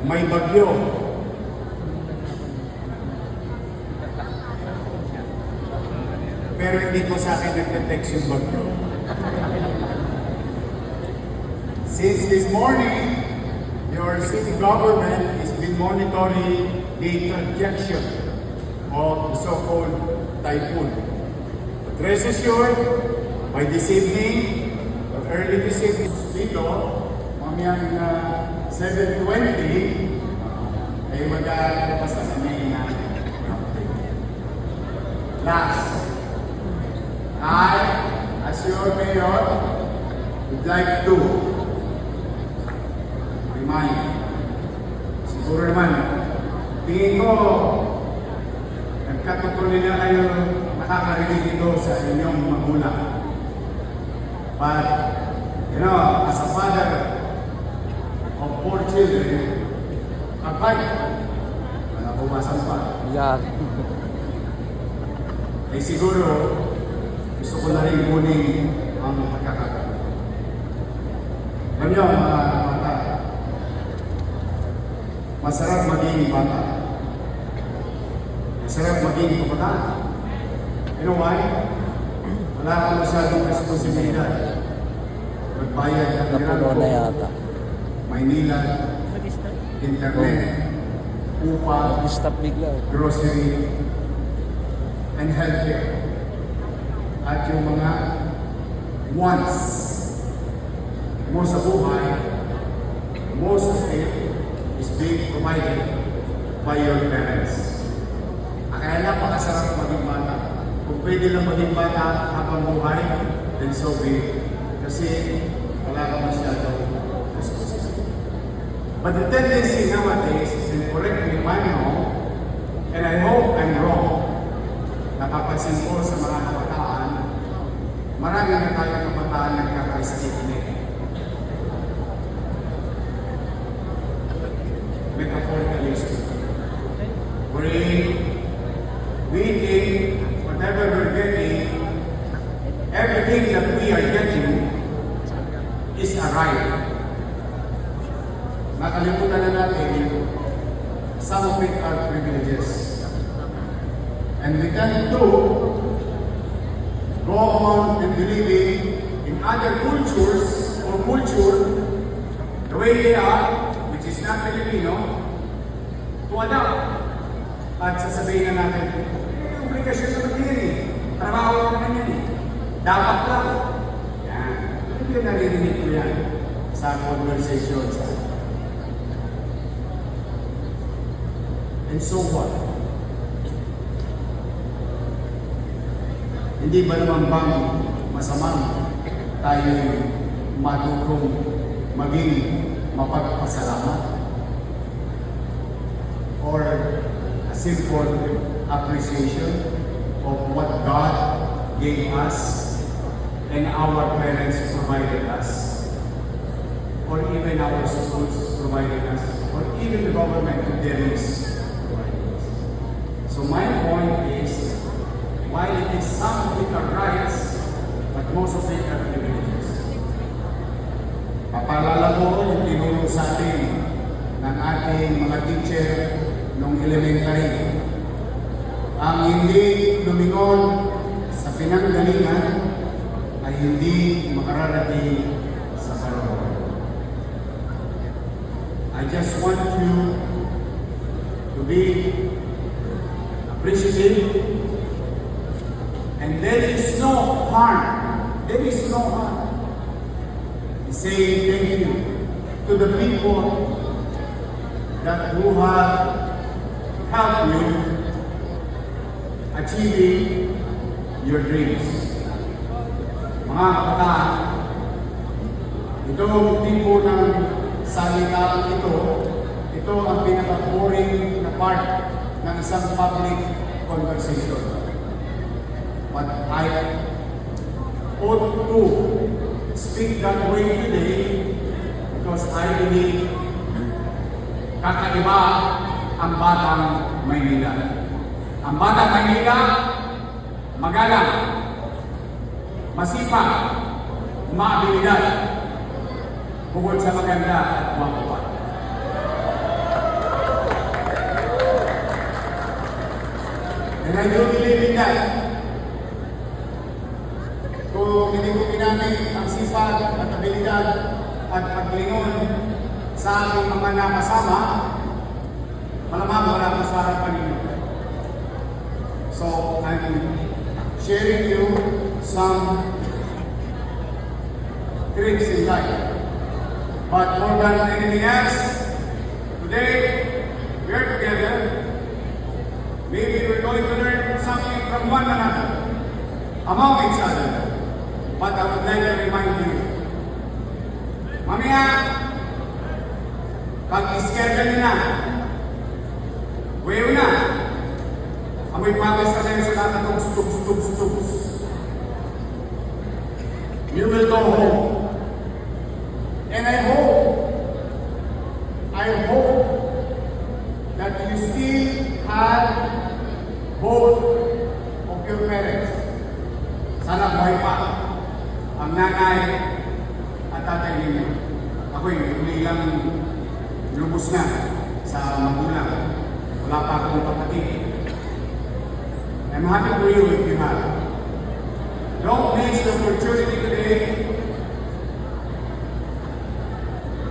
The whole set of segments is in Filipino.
may bagyo. Pero hindi po sa akin nag-detect yung bagyo. Since this morning, your city government has been monitoring the trajectory of the so-called typhoon. But rest assured, by this evening, early this evening, dito, mamayang 7:20, ay mag-aalabas na kami na update. Last, I, as your mayor, would like to remind, siguro naman, tingin ko, nagkatutuloy na kayo nakakarinig dito sa inyong magulang. But, you know, as a father of 4 children, five, wala pumasan pa. Yan. Ay siguro, gusto ko na rin kunin ang pagkakataon. Alam niyo, mga bata, masarap maging bata. Masarap maging kabataan. You know why? Wala ka masyadong responsibilidad. Magbayad ng Napuno na yata. Maynila, internet, upa, Stop bigla. grocery, and healthcare. At yung mga wants mo sa buhay, most of it is being provided by your parents. Kaya napakasarap maging bata. Kung pwede lang maging bata habang buhay, then so be it. Kasi wala ka masyadong responsibility. But the tendency nowadays, and correct me if I'm wrong, and I hope I'm wrong, napapansin ko sa mga kabataan, marami na tayong kabataan nagkaka-statement. Metaphorically speaking. Wherein we think whatever we're getting, everything that we are getting is a right. Nakalimutan na natin, some of it are privileges. And we tend to go on and believing in other cultures or culture the way they are, which is not Filipino, to adapt. At sasabihin na natin, obligasyon naman yan eh. Trabaho naman yan eh. Dapat lang. Yan. Hindi yung naririnig ko yan sa conversation sa and so what? Hindi ba naman bang masamang tayo matutong maging mapagpasalamat? Or a simple appreciation of what God gave us and our parents provided us, or even our schools provided us, or even the government if there is provided us. So my point is, while it is some of it are rights, but most of it are privileges. Papalala ko yung tinulong sa atin ng ating mga teacher nung elementary. Ang hindi lumingon sa pinanggalingan ay hindi makararating sa karoon. I just want you to be appreciative, and there is no harm. There is no harm in saying thank you to the people that who have helped you achieving your dreams. Mga kabataan, itong tipo ng salitaan ito ang pinaka-boring na part ng isang public conversation. But I ought to speak that way today because I believe kakaiba ang Batang Maynila. Ang Batang Maynila, magalang, masipag, maabilidad, bukod sa maganda at gwapo pa. And I do believe in that. Kung hindi ko ginamit ang sipag at abilidad at paglingon sa aking mga nakasama, malamang wala ko sa harapan ninyo. So, I'm sharing you some tricks in life. But more than anything else, today, we are together. Maybe we're going to learn something from one another, among each other. But I would like to remind you, mamaya, pag iskeda nyo na, wewe na, amoy pawis na rin sa kakatugs. You will go home. And I hope that you still have both of your parents. Sana buhay pa ang nanay at tatay ninyo. Ako'y huli lang lubos na sa magulang. Wala pa akong kapatid. I'm happy for you if you have. Don't miss the opportunity today.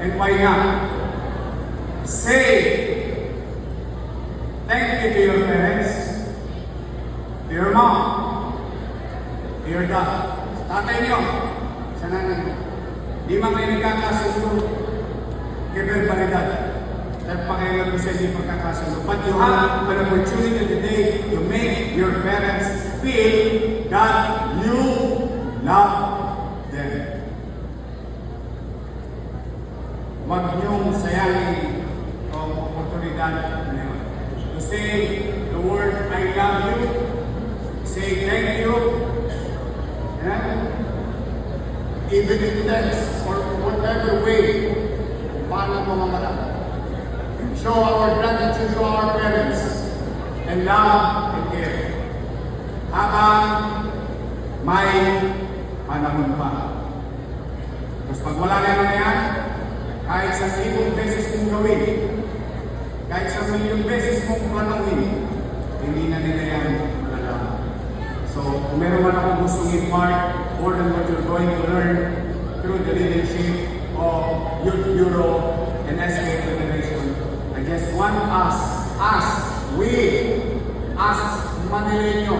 And why not? Say thank you to your parents, to your mom, to your dad, sa tatay niyo, sa nanay niyo. Di man kayo nagkakasundo, kiberbalidad. Dahil pakialam ko sa hindi pagkakasundo. But you have an opportunity today to make your parents feel that you love them. Huwag niyong sayangin ang oportunidad na yun. To say the word, I love you, say thank you, and even in text or whatever way, paano mamamaraan. Show our gratitude to our parents and love and care. Habang may panahon pa. Tapos pag wala na yan, kahit sa 1,000 beses mong gawin, kahit sa 1,000,000 beses mong panawin, hindi na nila yan malalaman. So, kung meron man akong gustong impart more than what you're going to learn through the leadership of Youth Bureau and SK Federation, I just want us, Manileño,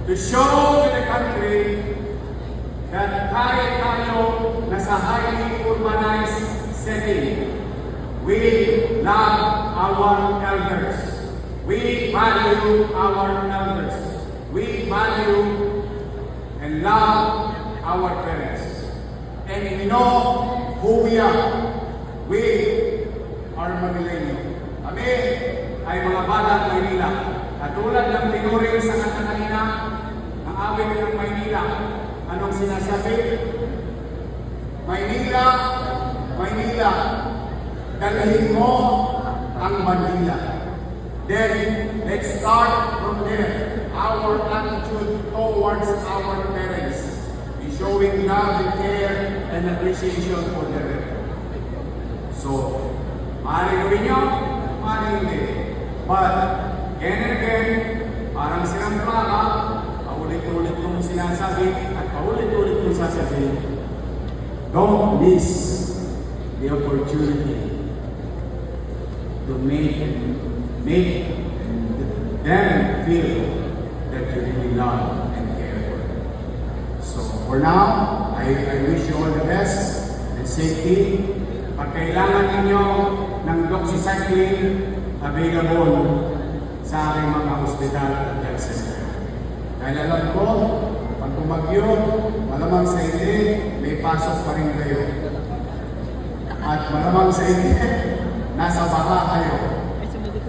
to show to the country that kahit tayo nasa highly urbanized setting, we love our elders. We value our elders. We value and love our parents. And we know who we are. We are Manileño. Kami ay mga batang Maynila. Katulad ng tinuring sa kanta kanina, ang awit ng Maynila. Anong sinasabi? Maynila, Maynila, dalhin mo ang Manila. Then, let's start from there. Our attitude towards our parents is showing love and care and appreciation for them. So, maaaring gawin nyo, maaaring hindi. But, again and again, parang silang plaka, paulit-ulit kong sinasabi at paulit-ulit kong sasabihin, don't miss the opportunity to make them feel that you really love and care for them. So, for now, I wish you all the best and safety. Pag kailangan ninyo ng doxycycline, available sa aking mga hospital at health center. Dahil alam ko, pag bumagyo, malamang sa hindi, may pasok pa rin kayo. At malamang sa hindi, nasa baka kayo.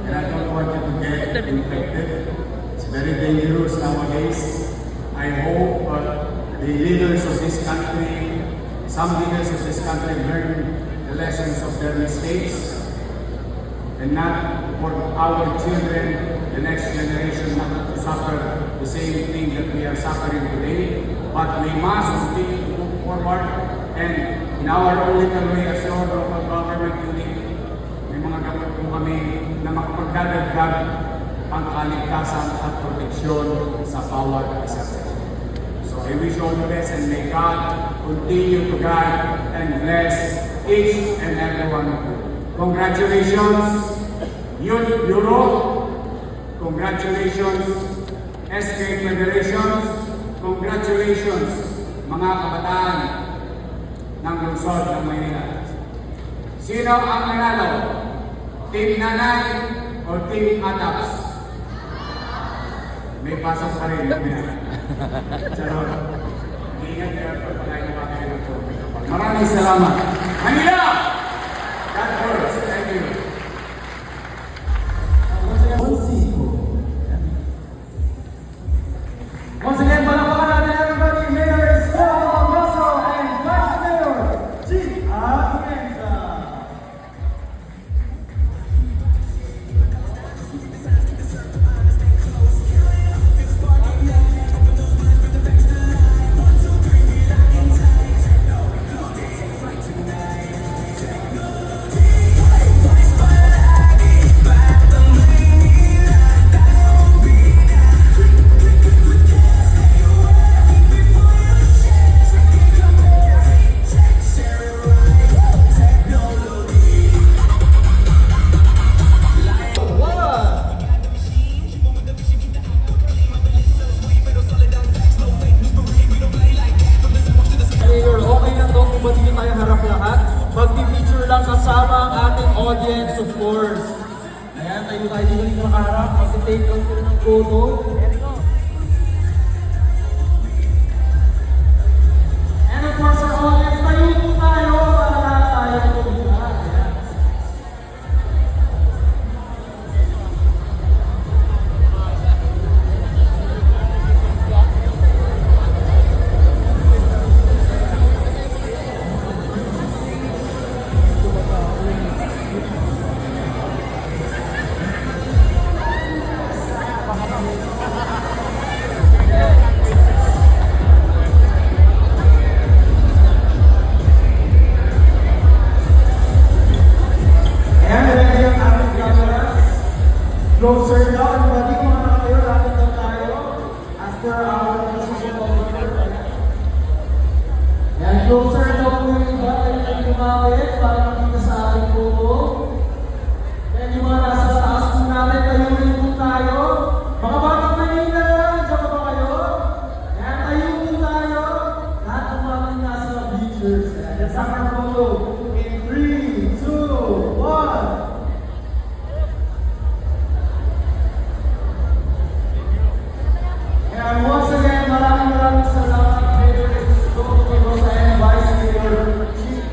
And I don't want you to get infected. It's very dangerous nowadays. I hope the leaders of this country, some leaders of this country learn the lessons of their mistakes and not for our children, the next generation, not to suffer the same thing that we are suffering today. But we must continue to move forward and in our own little way as your local government unit, may mga gamot po kami na makapagdadagdag ang kaligtasan at proteksyon sa bawat isa sa inyo. So I wish you all the best and may God continue to guide and bless each and every one of you. Congratulations, Youth Bureau. Congratulations, SK Federations. Congratulations, mga kabataan ng lungsod ng Maynila. Sino ang nanalo? Team Nanay o Team Ataps? May pasok pa rin. Charot. Ingat kayo pag palagi na kayo ng tubig. Maraming salamat. Manila! God bless. Thank you. Once again, palakpakan natin everybody, Mayor Escobar Alonso and Vice Mayor Chief Atienza. Batiin tayo harap lahat. Mag-picture lang kasama ang ating audience, of course. Ayan, tayo dito nakaharap. Mag-take out ko ng photo. And of course, our audience, tayo po tayo para lahat tayo tumita. Ayan. Closer now, everybody, kung ano kayo, lapit na tayo. As per our decision over here. Yan, closer na po yung iba, tayo kumawit para makita sa ating photo. Yan yung mga nasa taas po natin, tayo rin po tayo. Mga batang Manila, dyan pa ba kayo? Yan, tayo po tayo. Lahat ng mga nasa bleachers. Yan, sa our photo. In 3, 2, 1. And once again, maraming salamat Mayor Escobar and Vice Mayor Chief.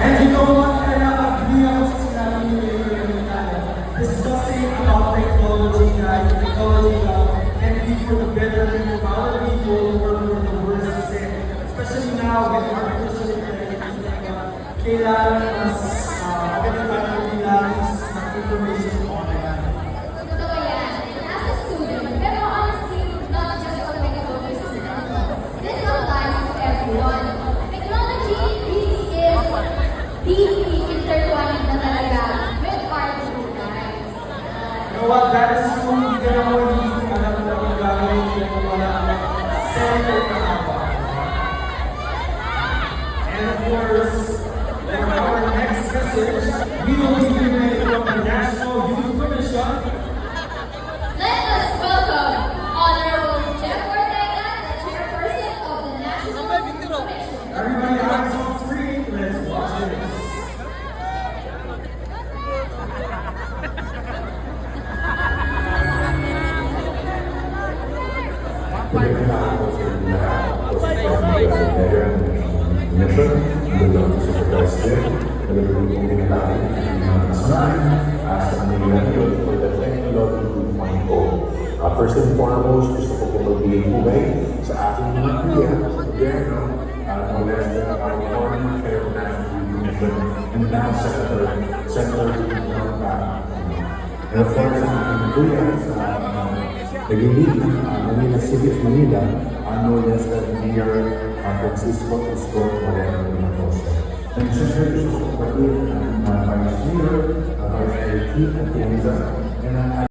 And you know what, kaya agree ako sa sinabi ni Mayor Italia, discussing about technology can be for the betterment of our people or for the worse extent. Especially now with artificial intelligence, kailangan mas maganda tayo kailangan ng information online. Totoo yan. As a student, pero honestly, not just for technology students. This applies to everyone. Technology really is deeply intertwined na talaga with our true lives. You know what? That is true. Hindi ka na mo hindi alam na kung gagawin ko wala ang center na ako. And of course, for our next message, we will be giving it from the National Youth Commission. Let us welcome Honorable Jeff Ortega, the chairperson of the National Youth Commission. Everybody eyes on screen, let's watch this. Kailangan ko sa mission, betul sa President, nalulunod kong ginagawa ng mga nasunay sa kanila yun for the Technology 2.0. First and foremost, gusto ko pong magbigay buhay sa ating mga kuya, sa gobyerno, mula sa our former chair of National Youth Commission, and now Senator And of course, sa ating kuya, sa naging lead ng Manila City of Manila, no less than Mayor Francisco Isko Moreno Mendoza. And siyempre, gusto ko patuloy ang Vice Mayor, Vice Mayor Keith Atienza, and